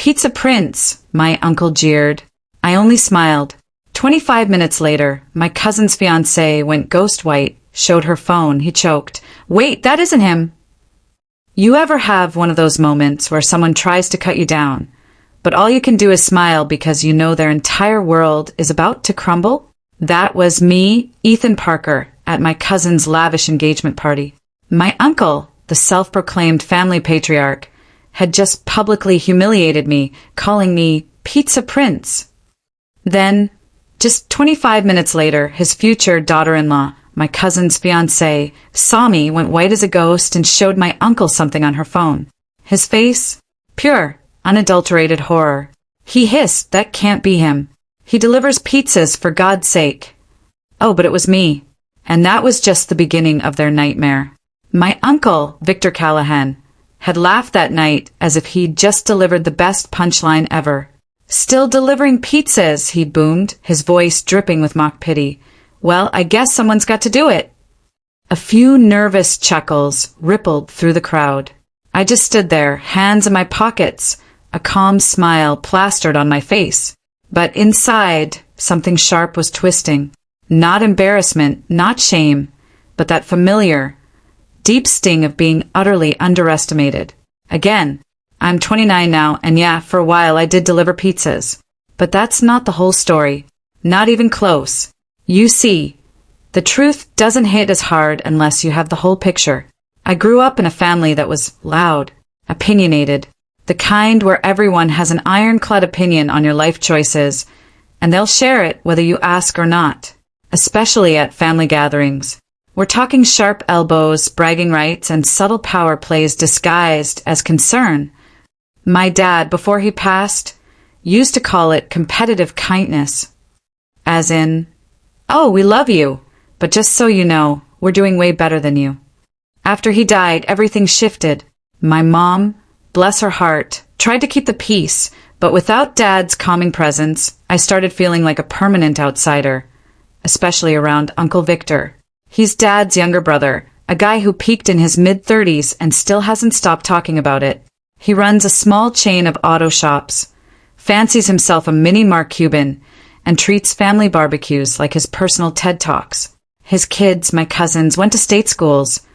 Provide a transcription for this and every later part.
Pizza Prince, my uncle jeered. I only smiled. 25 minutes later, my cousin's fiancée went ghost white, showed her phone. He choked. Wait, that isn't him. You ever have one of those moments where someone tries to cut you down, but all you can do is smile because you know their entire world is about to crumble? That was me, Ethan Parker, at my cousin's lavish engagement party. My uncle, the self-proclaimed family patriarch, had just publicly humiliated me, calling me Pizza Prince. Then, just 25 minutes later, his future daughter-in-law, my cousin's fiancée, saw me, went white as a ghost, and showed my uncle something on her phone. His face? Pure, unadulterated horror. He hissed, that can't be him. He delivers pizzas, for God's sake. Oh, but it was me. And that was just the beginning of their nightmare. My uncle, Victor Callahan, had laughed that night as if he'd just delivered the best punchline ever. Still delivering pizzas, he boomed, his voice dripping with mock pity. Well, I guess someone's got to do it. A few nervous chuckles rippled through the crowd. I just stood there, hands in my pockets, a calm smile plastered on my face. But inside, something sharp was twisting. Not embarrassment, not shame, but that familiar, deep sting of being utterly underestimated. Again, I'm 29 now, and yeah, for a while I did deliver pizzas. But that's not the whole story. Not even close. You see, the truth doesn't hit as hard unless you have the whole picture. I grew up in a family that was loud, opinionated, the kind where everyone has an ironclad opinion on your life choices, and they'll share it whether you ask or not, especially at family gatherings. We're talking sharp elbows, bragging rights, and subtle power plays disguised as concern. My dad, before he passed, used to call it competitive kindness. As in, oh, we love you, but just so you know, we're doing way better than you. After he died, everything shifted. My mom, bless her heart, tried to keep the peace, but without Dad's calming presence, I started feeling like a permanent outsider, especially around Uncle Victor. He's Dad's younger brother, a guy who peaked in his mid-30s and still hasn't stopped talking about it. He runs a small chain of auto shops, fancies himself a mini Mark Cuban, and treats family barbecues like his personal TED Talks. His kids, my cousins, went to state schools,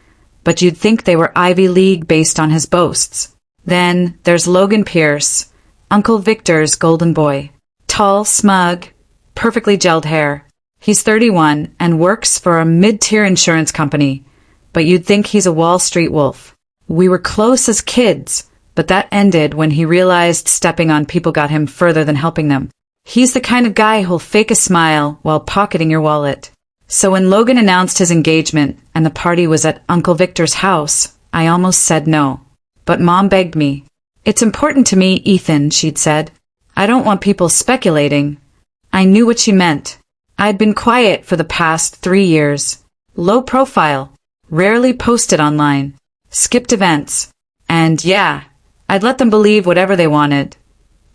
but you'd think they were Ivy League based on his boasts. Then there's Logan Pierce, Uncle Victor's golden boy. Tall, smug, perfectly gelled hair. He's 31 and works for a mid-tier insurance company, but you'd think he's a Wall Street wolf. We were close as kids, but that ended when he realized stepping on people got him further than helping them. He's the kind of guy who'll fake a smile while pocketing your wallet. So when Logan announced his engagement and the party was at Uncle Victor's house, I almost said no. But Mom begged me. It's important to me, Ethan, she'd said. I don't want people speculating. I knew what she meant. I'd been quiet for the past 3 years. Low profile. Rarely posted online. Skipped events. And yeah, I'd let them believe whatever they wanted.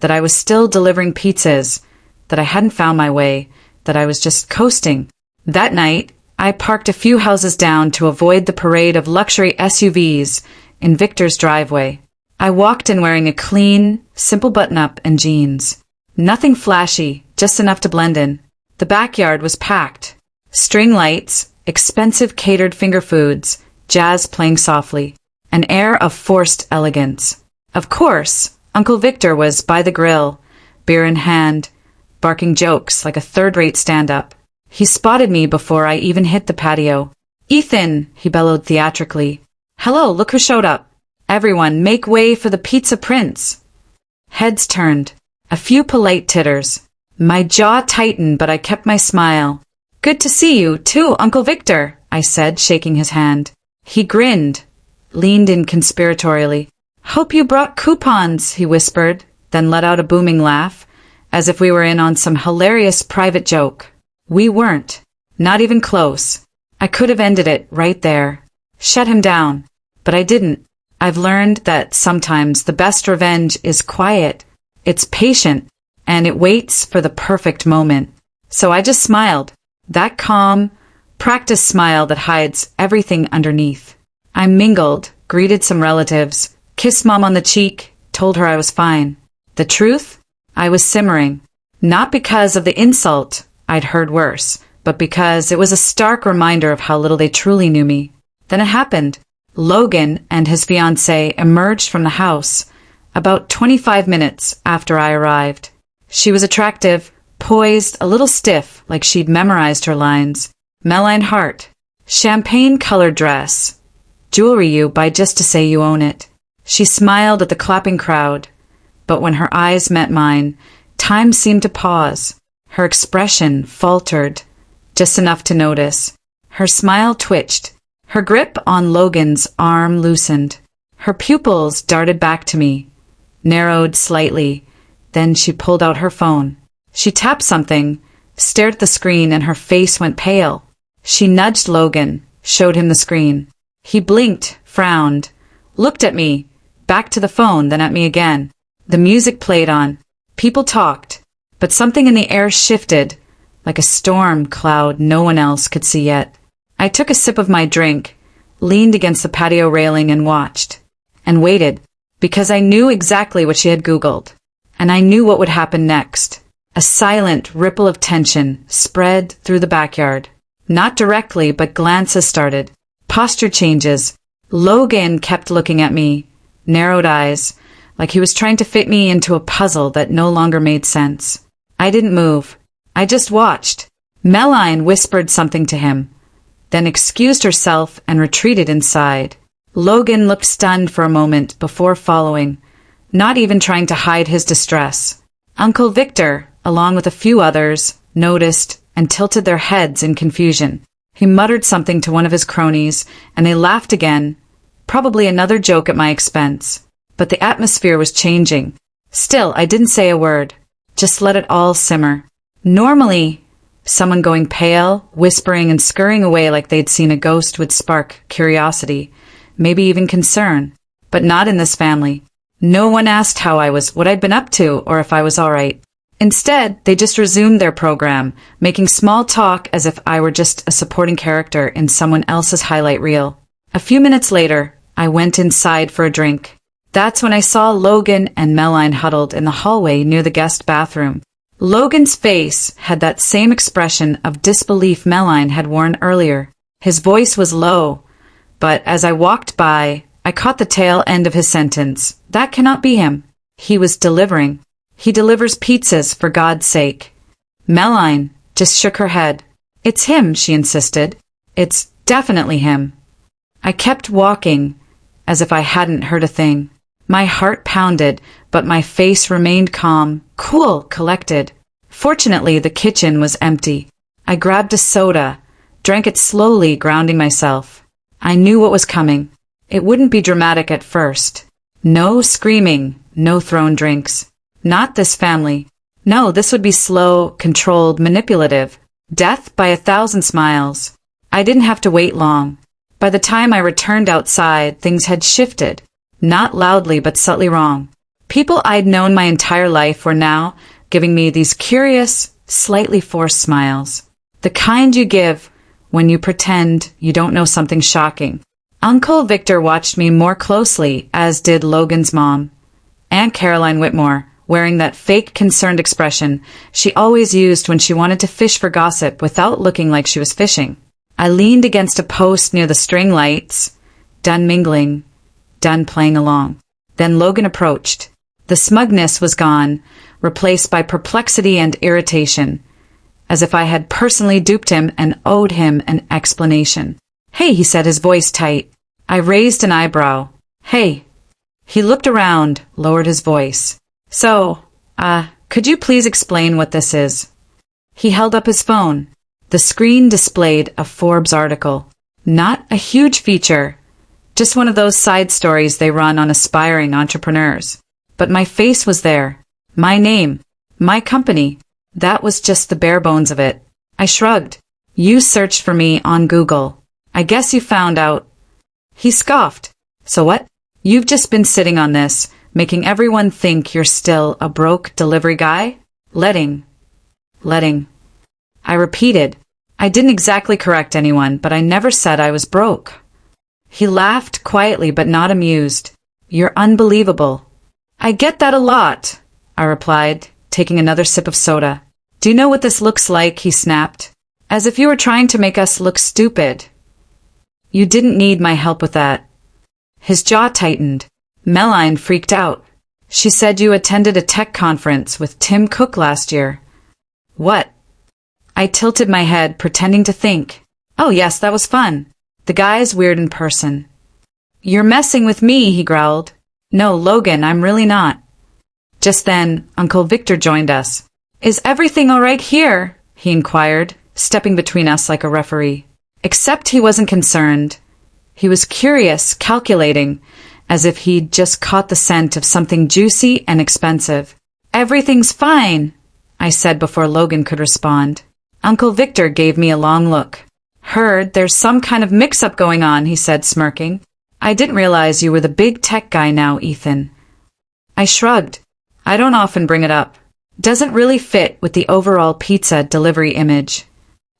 That I was still delivering pizzas. That I hadn't found my way. That I was just coasting. That night, I parked a few houses down to avoid the parade of luxury SUVs in Victor's driveway. I walked in wearing a clean, simple button-up and jeans. Nothing flashy, just enough to blend in. The backyard was packed. String lights, expensive catered finger foods, jazz playing softly. An air of forced elegance. Of course, Uncle Victor was by the grill, beer in hand, barking jokes like a third-rate stand-up. He spotted me before I even hit the patio. "Ethan," he bellowed theatrically. "Hello, look who showed up. Everyone, make way for the Pizza Prince." Heads turned. A few polite titters. My jaw tightened, but I kept my smile. "Good to see you, too, Uncle Victor," I said, shaking his hand. He grinned, leaned in conspiratorially. "Hope you brought coupons," he whispered, then let out a booming laugh, as if we were in on some hilarious private joke. We weren't. Not even close. I could have ended it right there. Shut him down. But I didn't. I've learned that sometimes the best revenge is quiet. It's patient, and it waits for the perfect moment. So I just smiled. That calm, practiced smile that hides everything underneath. I mingled, greeted some relatives, kissed Mom on the cheek, told her I was fine. The truth? I was simmering. Not because of the insult, I'd heard worse, but because it was a stark reminder of how little they truly knew me. Then it happened. Logan and his fiancée emerged from the house about 25 minutes after I arrived. She was attractive, poised, a little stiff, like she'd memorized her lines. Meline heart. Champagne-colored dress. Jewelry you buy just to say you own it. She smiled at the clapping crowd, but when her eyes met mine, time seemed to pause. Her expression faltered, just enough to notice. Her smile twitched. Her grip on Logan's arm loosened. Her pupils darted back to me, narrowed slightly. Then she pulled out her phone. She tapped something, stared at the screen, and her face went pale. She nudged Logan, showed him the screen. He blinked, frowned, looked at me, back to the phone, then at me again. The music played on. People talked, but something in the air shifted, like a storm cloud no one else could see yet. I took a sip of my drink, leaned against the patio railing and watched. And waited, because I knew exactly what she had Googled. And I knew what would happen next. A silent ripple of tension spread through the backyard. Not directly, but glances started. Posture changes. Logan kept looking at me, narrowed eyes, like he was trying to fit me into a puzzle that no longer made sense. I didn't move. I just watched. Meline whispered something to him, then excused herself and retreated inside. Logan looked stunned for a moment before following, not even trying to hide his distress. Uncle Victor, along with a few others, noticed and tilted their heads in confusion. He muttered something to one of his cronies, and they laughed again, probably another joke at my expense. But the atmosphere was changing. Still, I didn't say a word. Just let it all simmer. Normally, someone going pale, whispering and scurrying away like they'd seen a ghost would spark curiosity, maybe even concern. But not in this family. No one asked how I was, what I'd been up to, or if I was all right. Instead, they just resumed their program, making small talk as if I were just a supporting character in someone else's highlight reel. A few minutes later, I went inside for a drink. That's when I saw Logan and Meline huddled in the hallway near the guest bathroom. Logan's face had that same expression of disbelief Meline had worn earlier. His voice was low, but as I walked by, I caught the tail end of his sentence. That cannot be him. He was delivering. He delivers pizzas, for God's sake. Meline just shook her head. It's him, she insisted. It's definitely him. I kept walking, as if I hadn't heard a thing. My heart pounded, but my face remained calm, cool, collected. Fortunately, the kitchen was empty. I grabbed a soda, drank it slowly, grounding myself. I knew what was coming. It wouldn't be dramatic at first. No screaming, no thrown drinks. Not this family. No, this would be slow, controlled, manipulative. Death by 1,000 smiles. I didn't have to wait long. By the time I returned outside, things had shifted. Not loudly, but subtly wrong. People I'd known my entire life were now giving me these curious, slightly forced smiles. The kind you give when you pretend you don't know something shocking. Uncle Victor watched me more closely, as did Logan's mom. Aunt Caroline Whitmore, wearing that fake concerned expression she always used when she wanted to fish for gossip without looking like she was fishing. I leaned against a post near the string lights, done mingling, done playing along. Then Logan approached. The smugness was gone, replaced by perplexity and irritation, as if I had personally duped him and owed him an explanation. "Hey," he said, his voice tight. I raised an eyebrow. "Hey." He looked around, lowered his voice. "So, could you please explain what this is?" He held up his phone. The screen displayed a Forbes article. Not a huge feature, just one of those side stories they run on aspiring entrepreneurs. But my face was there. My name. My company. That was just the bare bones of it. I shrugged. "You searched for me on Google. I guess you found out." He scoffed. "So what? You've just been sitting on this, making everyone think you're still a broke delivery guy? Letting. I repeated. I didn't exactly correct anyone, but I never said I was broke. He laughed quietly but not amused. "You're unbelievable." "I get that a lot," I replied, taking another sip of soda. Do you know what this looks like? He snapped. As if you were trying to make us look stupid. You didn't need my help with that. His jaw tightened. Melanie freaked out. She said you attended a tech conference with Tim Cook last year. What? I tilted my head, pretending to think. Oh yes, that was fun. The guy's weird in person. You're messing with me, he growled. No, Logan, I'm really not. Just then, Uncle Victor joined us. Is everything all right here? He inquired, stepping between us like a referee. Except he wasn't concerned. He was curious, calculating, as if he'd just caught the scent of something juicy and expensive. Everything's fine, I said before Logan could respond. Uncle Victor gave me a long look. Heard there's some kind of mix-up going on, he said, smirking. I didn't realize you were the big tech guy now, Ethan. I shrugged. I don't often bring it up. Doesn't really fit with the overall pizza delivery image.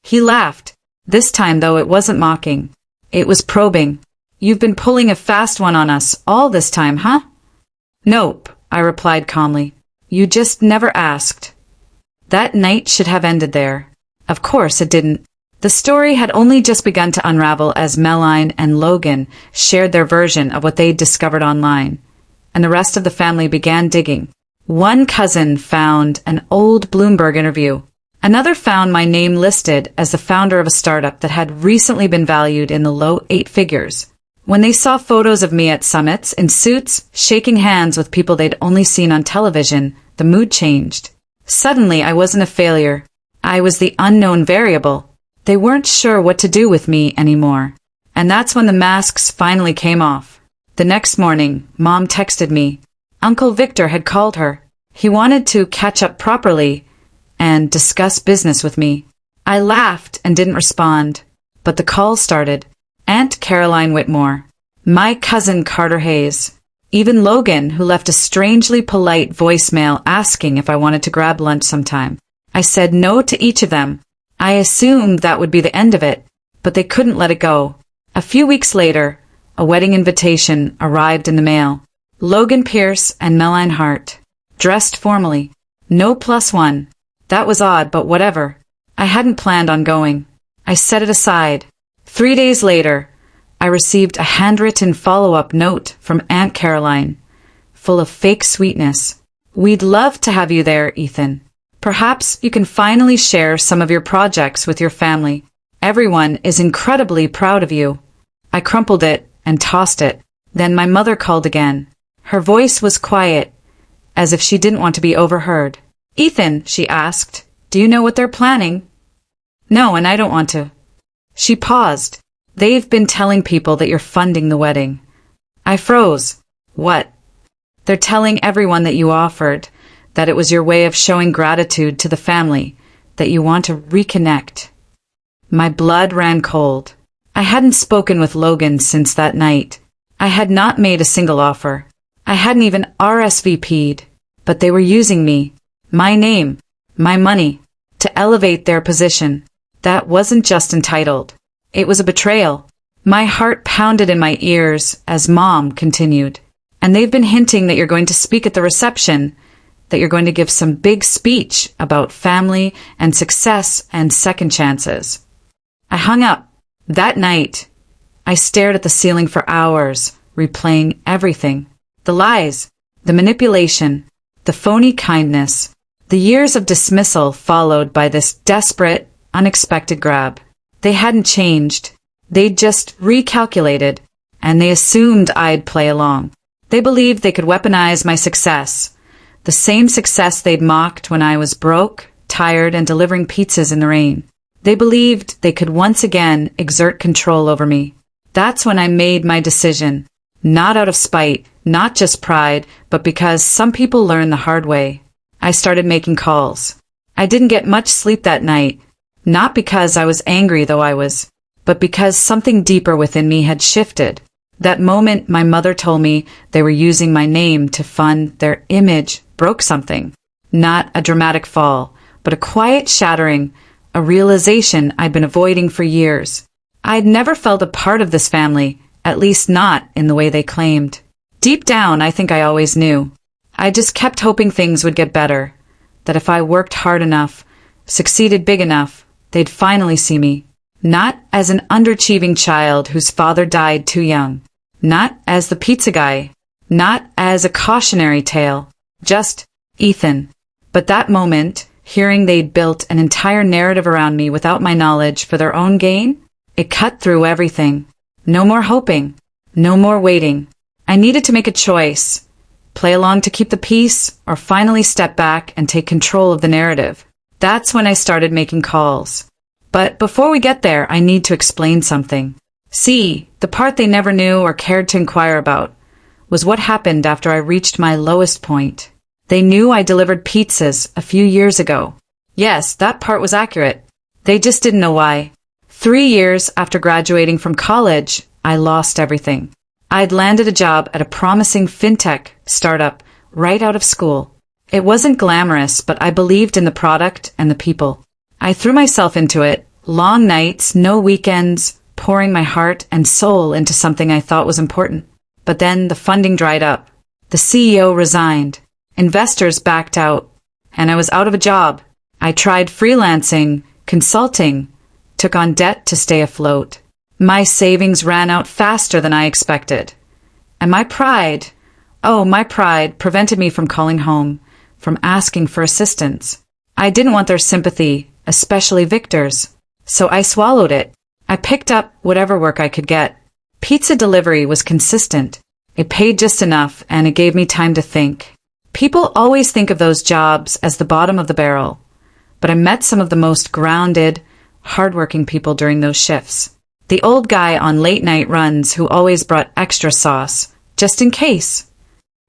He laughed. This time, though, it wasn't mocking. It was probing. You've been pulling a fast one on us all this time, huh? Nope, I replied calmly. You just never asked. That night should have ended there. Of course it didn't. The story had only just begun to unravel as Melanie and Logan shared their version of what they'd discovered online, and the rest of the family began digging. One cousin found an old Bloomberg interview. Another found my name listed as the founder of a startup that had recently been valued in the low 8 figures. When they saw photos of me at summits, in suits, shaking hands with people they'd only seen on television, the mood changed. Suddenly, I wasn't a failure. I was the unknown variable. They weren't sure what to do with me anymore. And that's when the masks finally came off. The next morning, Mom texted me. Uncle Victor had called her. He wanted to catch up properly and discuss business with me. I laughed and didn't respond, but the call started. Aunt Caroline Whitmore, my cousin Carter Hayes, even Logan, who left a strangely polite voicemail asking if I wanted to grab lunch sometime. I said no to each of them. I assumed that would be the end of it, but they couldn't let it go. A few weeks later, a wedding invitation arrived in the mail. Logan Pierce and Melanie Hart, dressed formally. No +1. That was odd, but whatever. I hadn't planned on going. I set it aside. 3 days later, I received a handwritten follow-up note from Aunt Caroline, full of fake sweetness. We'd love to have you there, Ethan. Perhaps you can finally share some of your projects with your family. Everyone is incredibly proud of you. I crumpled it and tossed it. Then my mother called again. Her voice was quiet, as if she didn't want to be overheard. Ethan, she asked, do you know what they're planning? No, and I don't want to. She paused. They've been telling people that you're funding the wedding. I froze. What? They're telling everyone that you offered, that it was your way of showing gratitude to the family, that you want to reconnect. My blood ran cold. I hadn't spoken with Logan since that night. I had not made a single offer. I hadn't even RSVP'd, but they were using me, my name, my money, to elevate their position. That wasn't just entitled. It was a betrayal. My heart pounded in my ears as Mom continued. And they've been hinting that you're going to speak at the reception, that you're going to give some big speech about family and success and second chances. I hung up. That night, I stared at the ceiling for hours, replaying everything. The lies, the manipulation, the phony kindness, the years of dismissal followed by this desperate, unexpected grab. They hadn't changed. They'd just recalculated, and they assumed I'd play along. They believed they could weaponize my success, the same success they'd mocked when I was broke, tired, and delivering pizzas in the rain. They believed they could once again exert control over me. That's when I made my decision, not out of spite, not just pride, but because some people learn the hard way. I started making calls. I didn't get much sleep that night, not because I was angry, though I was, but because something deeper within me had shifted. That moment my mother told me they were using my name to fund their image broke something. Not a dramatic fall, but a quiet shattering, a realization I'd been avoiding for years. I'd never felt a part of this family, at least not in the way they claimed. Deep down, I think I always knew. I just kept hoping things would get better, that if I worked hard enough, succeeded big enough, they'd finally see me. Not as an underachieving child whose father died too young. Not as the pizza guy. Not as a cautionary tale. Just Ethan. But that moment, hearing they'd built an entire narrative around me without my knowledge for their own gain, it cut through everything. No more hoping. No more waiting. I needed to make a choice. Play along to keep the peace, or finally step back and take control of the narrative. That's when I started making calls. But before we get there, I need to explain something. See, the part they never knew or cared to inquire about was what happened after I reached my lowest point. They knew I delivered pizzas a few years ago. Yes, that part was accurate. They just didn't know why. 3 years after graduating from college, I lost everything. I'd landed a job at a promising fintech startup right out of school. It wasn't glamorous, but I believed in the product and the people. I threw myself into it, long nights, no weekends, pouring my heart and soul into something I thought was important. But then the funding dried up. The CEO resigned. Investors backed out. And I was out of a job. I tried freelancing, consulting, took on debt to stay afloat. My savings ran out faster than I expected. And my pride prevented me from calling home, from asking for assistance. I didn't want their sympathy, especially Victor's. So I swallowed it. I picked up whatever work I could get. Pizza delivery was consistent. It paid just enough, and it gave me time to think. People always think of those jobs as the bottom of the barrel, but I met some of the most grounded, hardworking people during those shifts. The old guy on late-night runs who always brought extra sauce, just in case.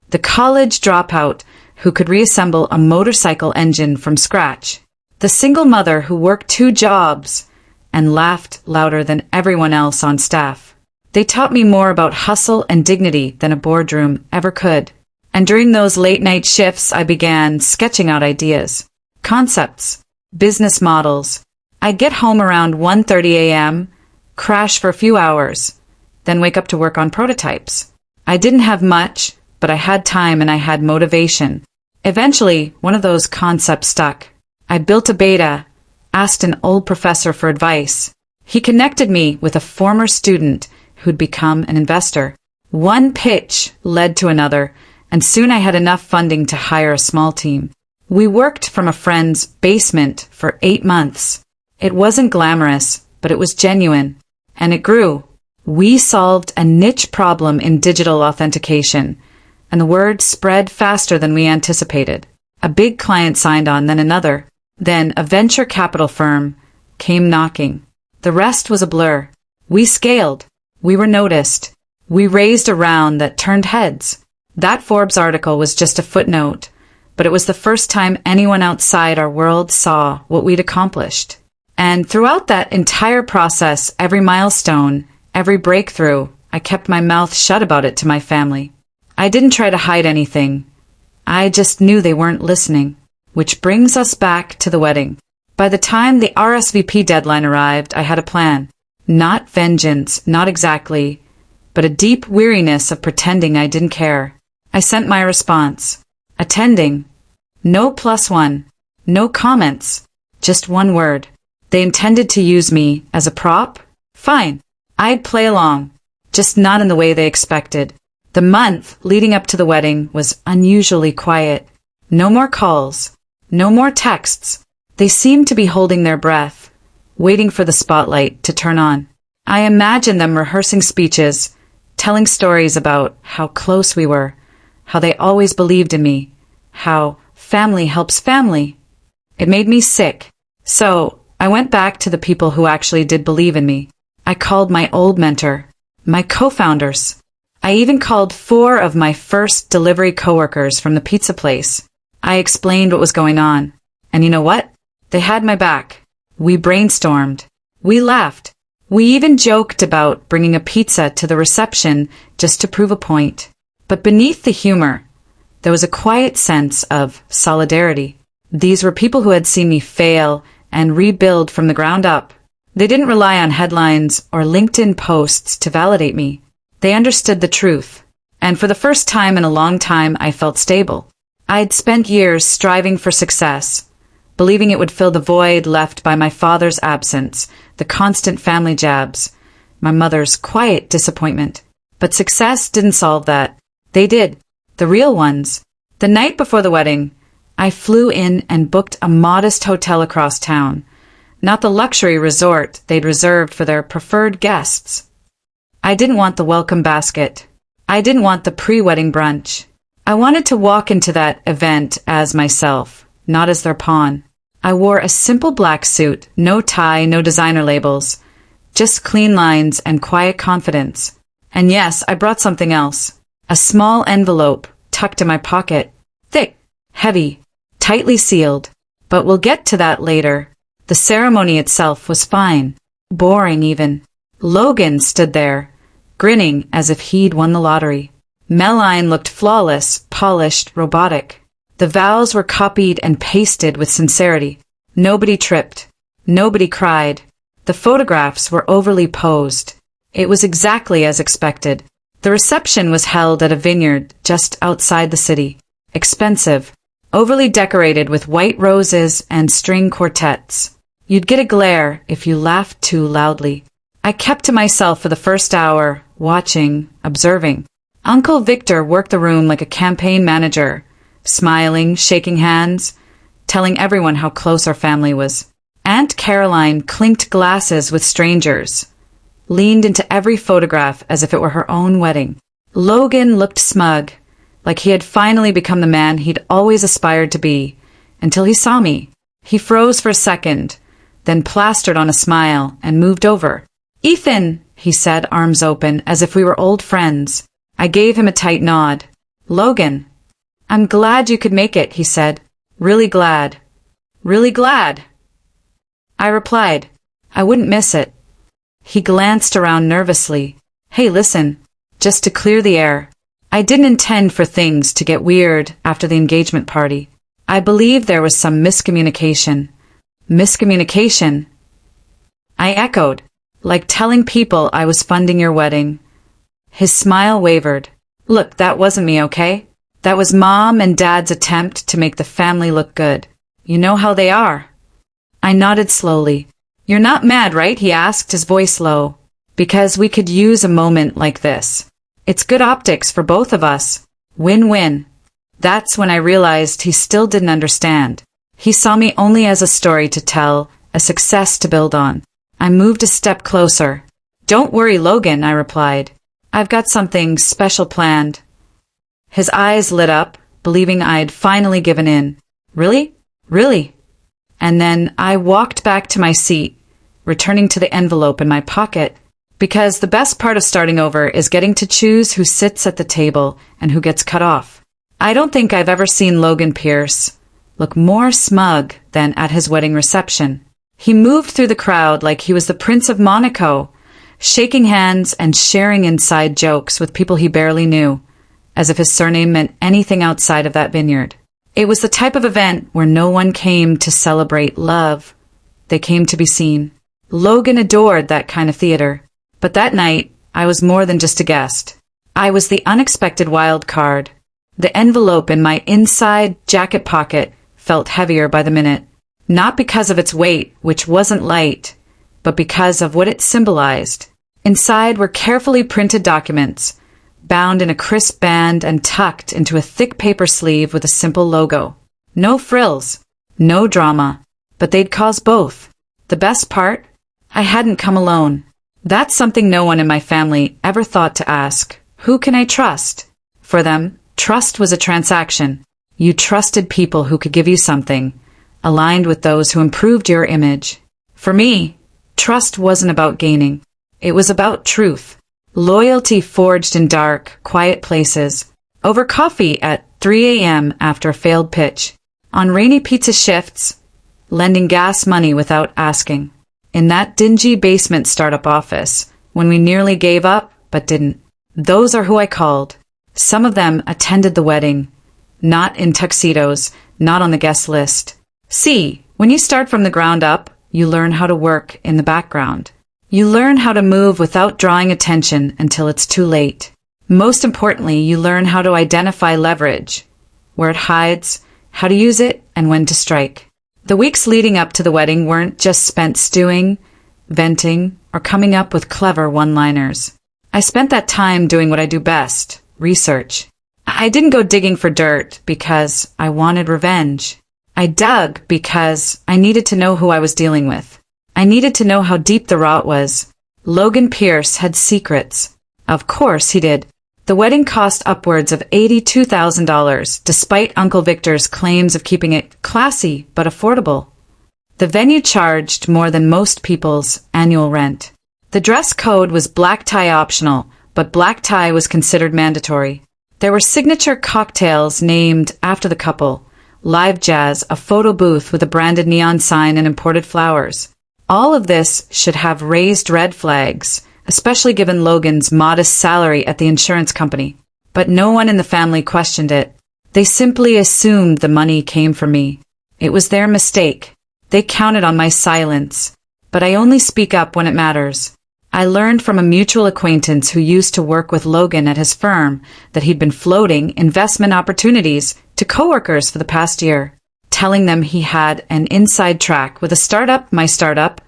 The college dropout who could reassemble a motorcycle engine from scratch. The single mother who worked 2 jobs and laughed louder than everyone else on staff. They taught me more about hustle and dignity than a boardroom ever could. And during those late-night shifts, I began sketching out ideas, concepts, business models. I'd get home around 1:30 a.m., crash for a few hours, then wake up to work on prototypes. I didn't have much, but I had time and I had motivation. Eventually, one of those concepts stuck. I built a beta, asked an old professor for advice. He connected me with a former student who'd become an investor. One pitch led to another, and soon I had enough funding to hire a small team. We worked from a friend's basement for 8 months. It wasn't glamorous, but it was genuine. And it grew. We solved a niche problem in digital authentication, and the word spread faster than we anticipated. A big client signed on, then another. Then a venture capital firm came knocking. The rest was a blur. We scaled. We were noticed. We raised a round that turned heads. That Forbes article was just a footnote, but it was the first time anyone outside our world saw what we'd accomplished. And throughout that entire process, every milestone, every breakthrough, I kept my mouth shut about it to my family. I didn't try to hide anything. I just knew they weren't listening. Which brings us back to the wedding. By the time the RSVP deadline arrived, I had a plan. Not vengeance, not exactly, but a deep weariness of pretending I didn't care. I sent my response. Attending. No +1. No comments. Just one word. They intended to use me as a prop? Fine. I'd play along. Just not in the way they expected. The month leading up to the wedding was unusually quiet. No more calls. No more texts. They seemed to be holding their breath, waiting for the spotlight to turn on. I imagined them rehearsing speeches, telling stories about how close we were, how they always believed in me, how family helps family. It made me sick. So I went back to the people who actually did believe in me. I called my old mentor, my co-founders. I even called 4 of my first delivery coworkers from the pizza place. I explained what was going on. And you know what? They had my back. We brainstormed. We laughed. We even joked about bringing a pizza to the reception just to prove a point. But beneath the humor, there was a quiet sense of solidarity. These were people who had seen me fail and rebuild from the ground up. They didn't rely on headlines or LinkedIn posts to validate me. They understood the truth. And for the first time in a long time, I felt stable. I'd spent years striving for success, believing it would fill the void left by my father's absence, the constant family jabs, my mother's quiet disappointment. But success didn't solve that. They did. The real ones. The night before the wedding, I flew in and booked a modest hotel across town, not the luxury resort they'd reserved for their preferred guests. I didn't want the welcome basket. I didn't want the pre-wedding brunch. I wanted to walk into that event as myself, not as their pawn. I wore a simple black suit, no tie, no designer labels, just clean lines and quiet confidence. And yes, I brought something else. A small envelope tucked in my pocket. Thick, heavy, tightly sealed. But we'll get to that later. The ceremony itself was fine. Boring even. Logan stood there, grinning as if he'd won the lottery. Meline looked flawless, polished, robotic. The vows were copied and pasted with sincerity. Nobody tripped. Nobody cried. The photographs were overly posed. It was exactly as expected. The reception was held at a vineyard just outside the city. Expensive. Overly decorated with white roses and string quartets. You'd get a glare if you laughed too loudly. I kept to myself for the first hour, watching, observing. Uncle Victor worked the room like a campaign manager, smiling, shaking hands, telling everyone how close our family was. Aunt Caroline clinked glasses with strangers, leaned into every photograph as if it were her own wedding. Logan looked smug, like he had finally become the man he'd always aspired to be, until he saw me. He froze for a second, then plastered on a smile and moved over. "Ethan," he said, arms open, as if we were old friends. I gave him a tight nod. "Logan." "I'm glad you could make it," he said. "Really glad." "Really glad," I replied. "I wouldn't miss it." He glanced around nervously. "Hey, listen, just to clear the air. I didn't intend for things to get weird after the engagement party. I believe there was some miscommunication." "Miscommunication?" I echoed. "Like telling people I was funding your wedding." His smile wavered. "Look, that wasn't me, okay? That was Mom and Dad's attempt to make the family look good. You know how they are." I nodded slowly. "You're not mad, right?" he asked, his voice low. "Because we could use a moment like this. It's good optics for both of us. Win-win." That's when I realized he still didn't understand. He saw me only as a story to tell, a success to build on. I moved a step closer. "Don't worry, Logan," I replied. "I've got something special planned." His eyes lit up, believing I'd finally given in. "Really? Really?" And then I walked back to my seat, returning to the envelope in my pocket, because the best part of starting over is getting to choose who sits at the table and who gets cut off. I don't think I've ever seen Logan Pierce look more smug than at his wedding reception. He moved through the crowd like he was the Prince of Monaco, shaking hands and sharing inside jokes with people he barely knew, as if his surname meant anything outside of that vineyard. It was the type of event where no one came to celebrate love. They came to be seen. Logan adored that kind of theater. But that night, I was more than just a guest. I was the unexpected wild card. The envelope in my inside jacket pocket felt heavier by the minute. Not because of its weight, which wasn't light, but because of what it symbolized. Inside were carefully printed documents, bound in a crisp band and tucked into a thick paper sleeve with a simple logo. No frills, no drama, but they'd cause both. The best part? I hadn't come alone. That's something no one in my family ever thought to ask. Who can I trust? For them, trust was a transaction. You trusted people who could give you something, aligned with those who improved your image. For me, trust wasn't about gaining. It was about truth. Loyalty forged in dark, quiet places, over coffee at 3 a.m. after a failed pitch, on rainy pizza shifts, lending gas money without asking, in that dingy basement startup office, when we nearly gave up but didn't. Those are who I called. Some of them attended the wedding, not in tuxedos, not on the guest list. See, when you start from the ground up, you learn how to work in the background. You learn how to move without drawing attention until it's too late. Most importantly, you learn how to identify leverage, where it hides, how to use it, and when to strike. The weeks leading up to the wedding weren't just spent stewing, venting, or coming up with clever one-liners. I spent that time doing what I do best, research. I didn't go digging for dirt because I wanted revenge. I dug because I needed to know who I was dealing with. I needed to know how deep the rot was. Logan Pierce had secrets. Of course he did. The wedding cost upwards of $82,000, despite Uncle Victor's claims of keeping it classy but affordable. The venue charged more than most people's annual rent. The dress code was black tie optional, but black tie was considered mandatory. There were signature cocktails named after the couple, live jazz, a photo booth with a branded neon sign and imported flowers. All of this should have raised red flags, especially given Logan's modest salary at the insurance company. But no one in the family questioned it. They simply assumed the money came from me. It was their mistake. They counted on my silence. But I only speak up when it matters. I learned from a mutual acquaintance who used to work with Logan at his firm that he'd been floating investment opportunities to coworkers for the past year, telling them he had an inside track with a startup, my startup,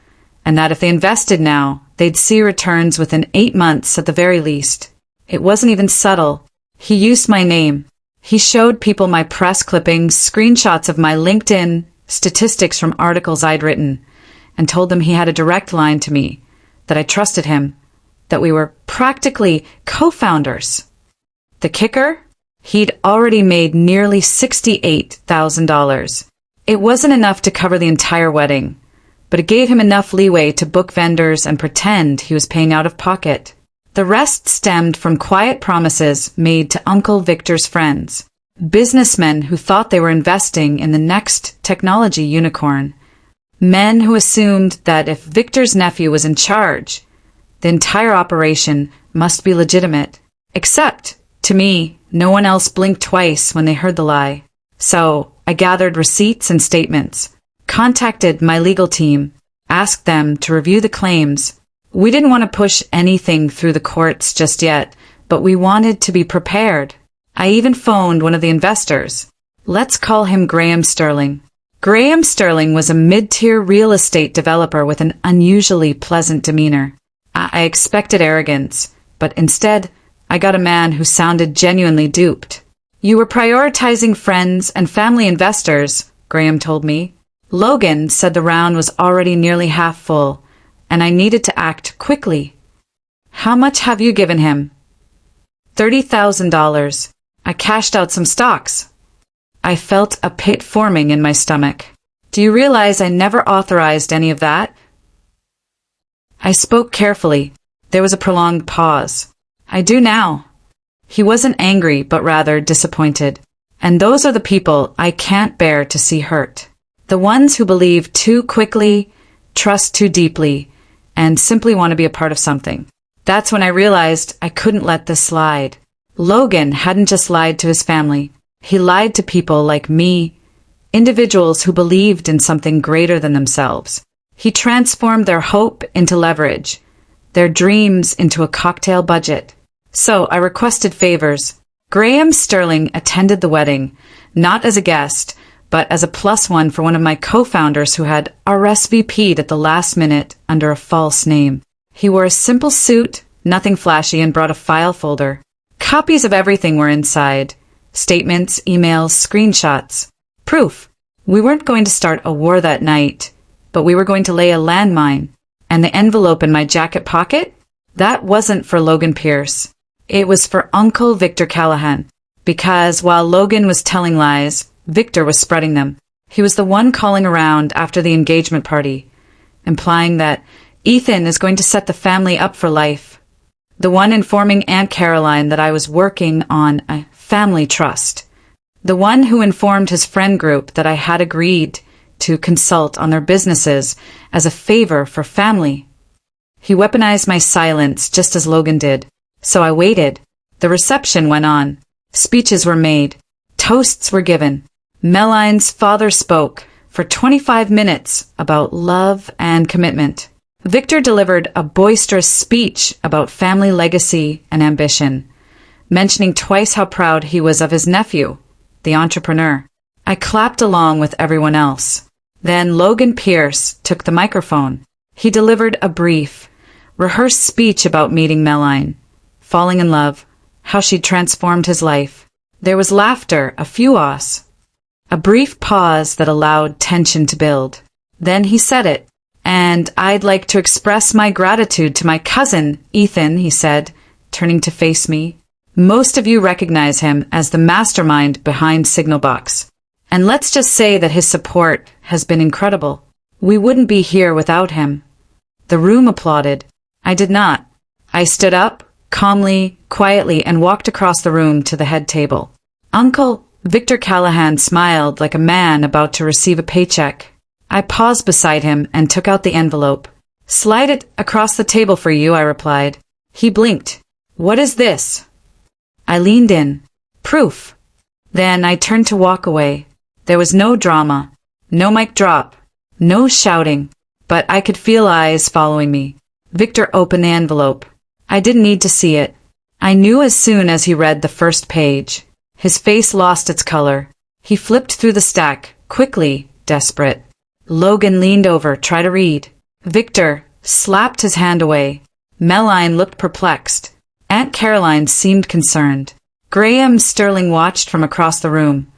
and that if they invested now, they'd see returns within 8 months at the very least. It wasn't even subtle. He used my name. He showed people my press clippings, screenshots of my LinkedIn, statistics from articles I'd written, and told them he had a direct line to me, that I trusted him, that we were practically co-founders. The kicker? He'd already made nearly $68,000. It wasn't enough to cover the entire wedding, but it gave him enough leeway to book vendors and pretend he was paying out of pocket. The rest stemmed from quiet promises made to Uncle Victor's friends, businessmen who thought they were investing in the next technology unicorn. Men who assumed that if Victor's nephew was in charge, the entire operation must be legitimate. Except, to me, no one else blinked twice when they heard the lie. So, I gathered receipts and statements, contacted my legal team, asked them to review the claims. We didn't want to push anything through the courts just yet, but we wanted to be prepared. I even phoned one of the investors. Let's call him Graham Sterling. Graham Sterling was a mid-tier real estate developer with an unusually pleasant demeanor. I expected arrogance, but instead, I got a man who sounded genuinely duped. You were prioritizing friends and family investors, Graham told me. Logan said the round was already nearly half full, and I needed to act quickly. How much have you given him? $30,000. I cashed out some stocks. I felt a pit forming in my stomach. Do you realize I never authorized any of that? I spoke carefully. There was a prolonged pause. I do now. He wasn't angry, but rather disappointed. And those are the people I can't bear to see hurt. The ones who believe too quickly, trust too deeply, and simply want to be a part of something. That's when I realized I couldn't let this slide. Logan hadn't just lied to his family. He lied to people like me, individuals who believed in something greater than themselves. He transformed their hope into leverage, their dreams into a cocktail budget. So I requested favors. Graham Sterling attended the wedding, not as a guest, but as a +1 for one of my co-founders who had RSVP'd at the last minute under a false name. He wore a simple suit, nothing flashy, and brought a file folder. Copies of everything were inside. Statements, emails, screenshots. Proof. We weren't going to start a war that night, but we were going to lay a landmine. And the envelope in my jacket pocket? That wasn't for Logan Pierce. It was for Uncle Victor Callahan. Because while Logan was telling lies, Victor was spreading them. He was the one calling around after the engagement party, implying that Ethan is going to set the family up for life. The one informing Aunt Caroline that I was working on a family trust. The one who informed his friend group that I had agreed to consult on their businesses as a favor for family. He weaponized my silence just as Logan did. So I waited. The reception went on. Speeches were made. Toasts were given. Meline's father spoke for 25 minutes about love and commitment. Victor delivered a boisterous speech about family legacy and ambition, mentioning twice how proud he was of his nephew, the entrepreneur. I clapped along with everyone else. Then Logan Pierce took the microphone. He delivered a brief, rehearsed speech about meeting Melline, falling in love, how she'd transformed his life. There was laughter, a few ahs. A brief pause that allowed tension to build. Then he said it. "And I'd like to express my gratitude to my cousin, Ethan," he said, turning to face me. "Most of you recognize him as the mastermind behind Signalbox. And let's just say that his support has been incredible. We wouldn't be here without him." The room applauded. I did not. I stood up, calmly, quietly, and walked across the room to the head table. Uncle Victor Callahan smiled like a man about to receive a paycheck. I paused beside him and took out the envelope. "Slide it across the table for you," I replied. He blinked. "What is this?" I leaned in. "Proof." Then I turned to walk away. There was no drama, no mic drop, no shouting, but I could feel eyes following me. Victor opened the envelope. I didn't need to see it. I knew as soon as he read the first page. His face lost its color. He flipped through the stack, quickly, desperate. Logan leaned over, tried to read. Victor slapped his hand away. Melline looked perplexed. Aunt Caroline seemed concerned. Graham Sterling watched from across the room,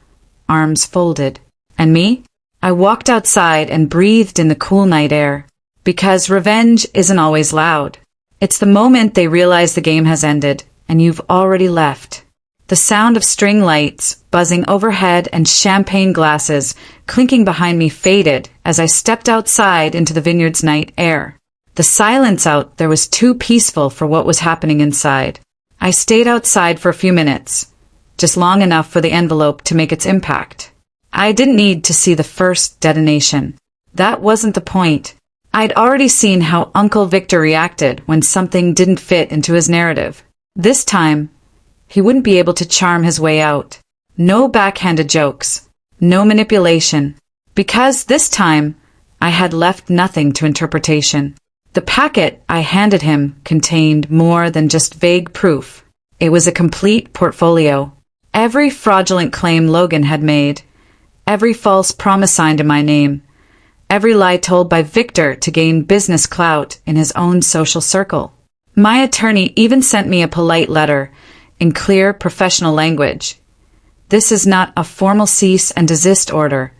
arms folded. And me? I walked outside and breathed in the cool night air. Because revenge isn't always loud. It's the moment they realize the game has ended, and you've already left. The sound of string lights buzzing overhead and champagne glasses clinking behind me faded as I stepped outside into the vineyard's night air. The silence out there was too peaceful for what was happening inside. I stayed outside for a few minutes, just long enough for the envelope to make its impact. I didn't need to see the first detonation. That wasn't the point. I'd already seen how Uncle Victor reacted when something didn't fit into his narrative. This time, he wouldn't be able to charm his way out. No backhanded jokes. No manipulation. Because this time, I had left nothing to interpretation. The packet I handed him contained more than just vague proof. It was a complete portfolio. Every fraudulent claim Logan had made. Every false promise signed in my name. Every lie told by Victor to gain business clout in his own social circle. My attorney even sent me a polite letter in clear professional language. This is not a formal cease and desist order,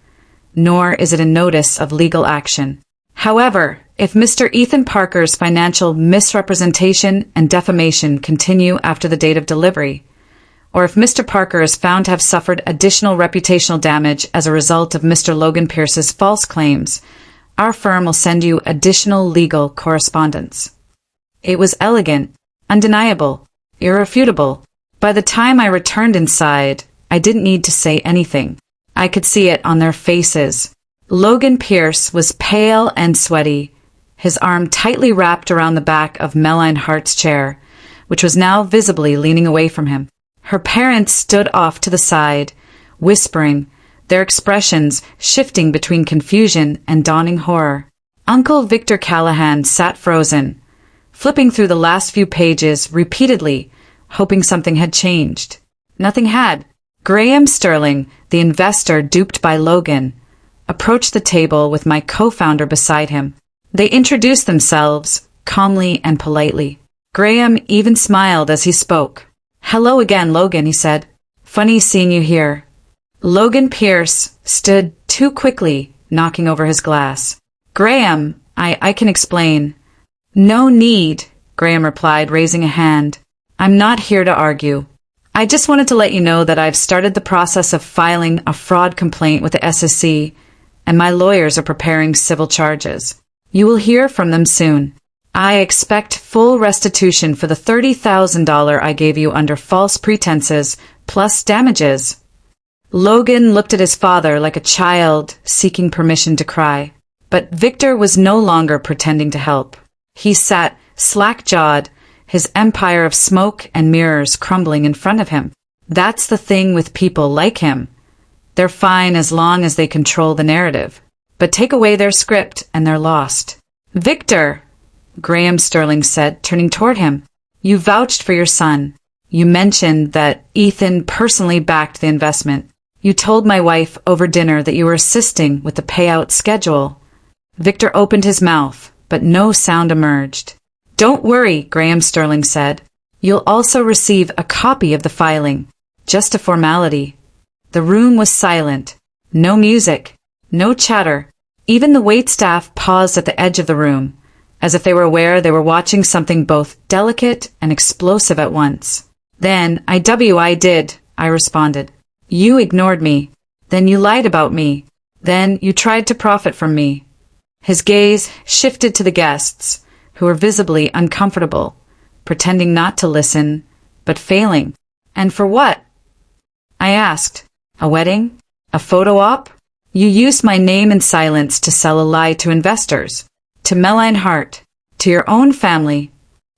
nor is it a notice of legal action. However, if Mr. Ethan Parker's financial misrepresentation and defamation continue after the date of delivery, or if Mr. Parker is found to have suffered additional reputational damage as a result of Mr. Logan Pierce's false claims, our firm will send you additional legal correspondence. It was elegant, undeniable, irrefutable. By the time I returned inside, I didn't need to say anything. I could see it on their faces. Logan Pierce was pale and sweaty, his arm tightly wrapped around the back of Melline Hart's chair, which was now visibly leaning away from him. Her parents stood off to the side, whispering, their expressions shifting between confusion and dawning horror. Uncle Victor Callahan sat frozen, flipping through the last few pages repeatedly, hoping something had changed. Nothing had. Graham Sterling, the investor duped by Logan, approached the table with my co-founder beside him. They introduced themselves, calmly and politely. Graham even smiled as he spoke. "Hello again, Logan," he said. "Funny seeing you here." Logan Pierce stood too quickly, knocking over his glass. "Graham, I can explain." "No need," Graham replied, raising a hand. "I'm not here to argue. I just wanted to let you know that I've started the process of filing a fraud complaint with the SEC, and my lawyers are preparing civil charges. You will hear from them soon. I expect full restitution for the $30,000 I gave you under false pretenses, plus damages." Logan looked at his father like a child seeking permission to cry. But Victor was no longer pretending to help. He sat slack-jawed, his empire of smoke and mirrors crumbling in front of him. That's the thing with people like him. They're fine as long as they control the narrative. But take away their script and they're lost. "Victor," Graham Sterling said, turning toward him, "you vouched for your son. You mentioned that Ethan personally backed the investment. You told my wife over dinner that you were assisting with the payout schedule. Victor opened his mouth, but no sound emerged. Don't worry, Graham Sterling said. You'll also receive a copy of the filing. Just a formality. The room was silent. No music. No chatter. Even the waitstaff paused at the edge of the room, as if they were aware they were watching something both delicate and explosive at once. Then, I did, I responded. You ignored me. Then you lied about me. Then you tried to profit from me. His gaze shifted to the guests, who were visibly uncomfortable, pretending not to listen, but failing. And for what? I asked. A wedding? A photo op? You used my name and silence to sell a lie to investors, to Melline Hart, to your own family.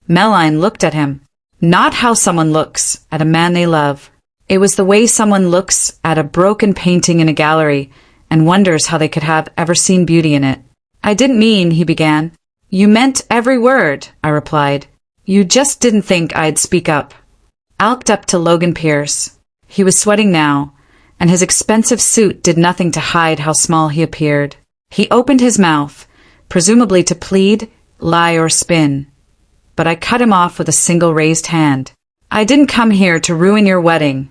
Melline looked at him. Not how someone looks at a man they love. It was the way someone looks at a broken painting in a gallery and wonders how they could have ever seen beauty in it. I didn't mean, he began. You meant every word, I replied. You just didn't think I'd speak up. I looked up to Logan Pierce. He was sweating now, and his expensive suit did nothing to hide how small he appeared. He opened his mouth, presumably to plead, lie, or spin. But I cut him off with a single raised hand. I didn't come here to ruin your wedding,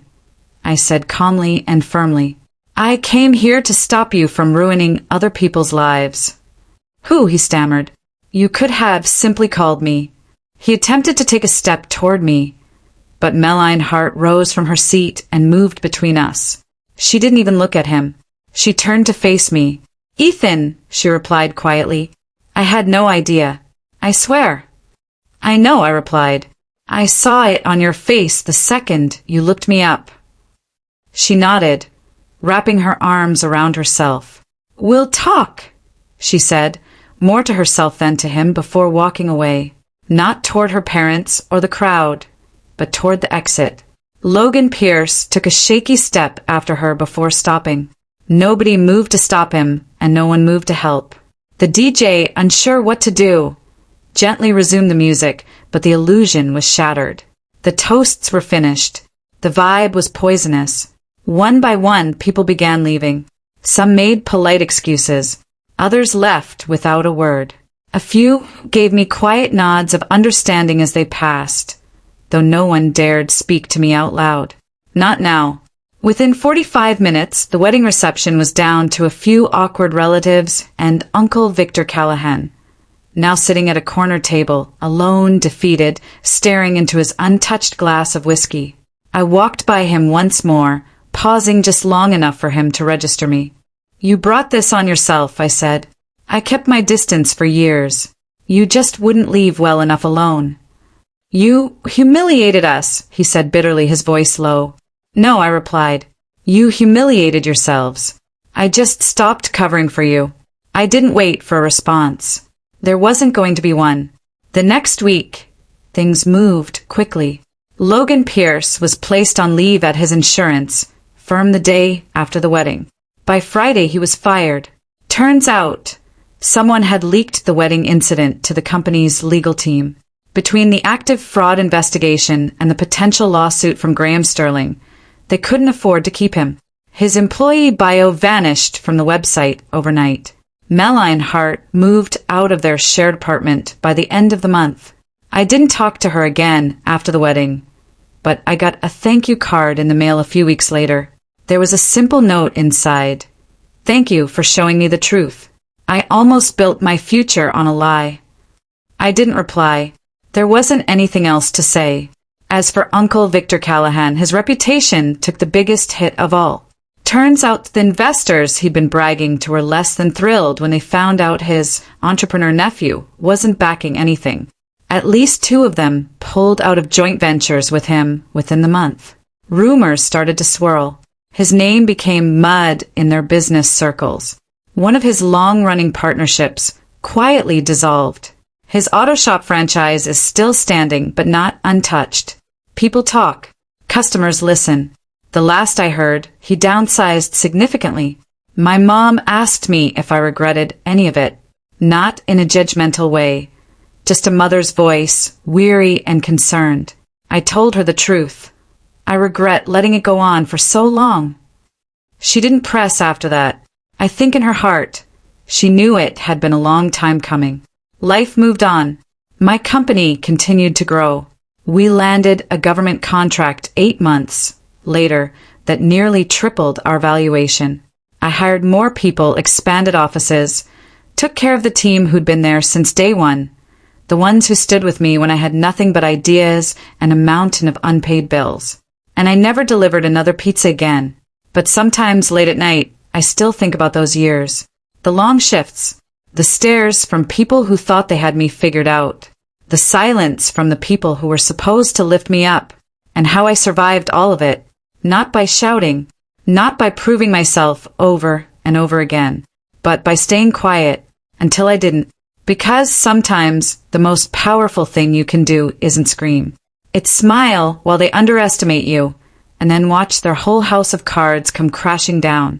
I said calmly and firmly. I came here to stop you from ruining other people's lives. Who? He stammered. You could have simply called me. He attempted to take a step toward me, but Melline Hart rose from her seat and moved between us. She didn't even look at him. She turned to face me. Ethan, she replied quietly. I had no idea. I swear. I know, I replied. I saw it on your face the second you looked me up. She nodded, wrapping her arms around herself. We'll talk, she said, more to herself than to him, before walking away, not toward her parents or the crowd, but toward the exit. Logan Pierce took a shaky step after her before stopping. Nobody moved to stop him, and no one moved to help. The DJ, unsure what to do, gently resumed the music, but the illusion was shattered. The toasts were finished. The vibe was poisonous. One by one, people began leaving. Some made polite excuses. Others left without a word. A few gave me quiet nods of understanding as they passed, though no one dared speak to me out loud. Not now. Within 45 minutes, the wedding reception was down to a few awkward relatives and Uncle Victor Callahan, now sitting at a corner table, alone, defeated, staring into his untouched glass of whiskey. I walked by him once more, pausing just long enough for him to register me. You brought this on yourself, I said. I kept my distance for years. You just wouldn't leave well enough alone. You humiliated us, he said bitterly, his voice low. No, I replied. You humiliated yourselves. I just stopped covering for you. I didn't wait for a response. There wasn't going to be one. The next week, things moved quickly. Logan Pierce was placed on leave at his insurance firm the day after the wedding. By Friday, he was fired. Turns out, someone had leaked the wedding incident to the company's legal team. Between the active fraud investigation and the potential lawsuit from Graham Sterling, they couldn't afford to keep him. His employee bio vanished from the website overnight. Melline Hart moved out of their shared apartment by the end of the month. I didn't talk to her again after the wedding, but I got a thank you card in the mail a few weeks later. There was a simple note inside. Thank you for showing me the truth. I almost built my future on a lie. I didn't reply. There wasn't anything else to say. As for Uncle Victor Callahan, his reputation took the biggest hit of all. Turns out the investors he'd been bragging to were less than thrilled when they found out his entrepreneur nephew wasn't backing anything. At least 2 of them pulled out of joint ventures with him within the month. Rumors started to swirl. His name became mud in their business circles. One of his long-running partnerships quietly dissolved. His auto shop franchise is still standing, but not untouched. People talk. Customers listen. The last I heard, he downsized significantly. My mom asked me if I regretted any of it. Not in a judgmental way. Just a mother's voice, weary and concerned. I told her the truth. I regret letting it go on for so long. She didn't press after that. I think in her heart, she knew it had been a long time coming. Life moved on. My company continued to grow. We landed a government contract 8 months later that nearly tripled our valuation. I hired more people, expanded offices, took care of the team who'd been there since day one, the ones who stood with me when I had nothing but ideas and a mountain of unpaid bills. And I never delivered another pizza again. But sometimes late at night, I still think about those years. The long shifts, the stares from people who thought they had me figured out, the silence from the people who were supposed to lift me up, and how I survived all of it, not by shouting, not by proving myself over and over again, but by staying quiet until I didn't. Because sometimes the most powerful thing you can do isn't scream. It's smile while they underestimate you, and then watch their whole house of cards come crashing down.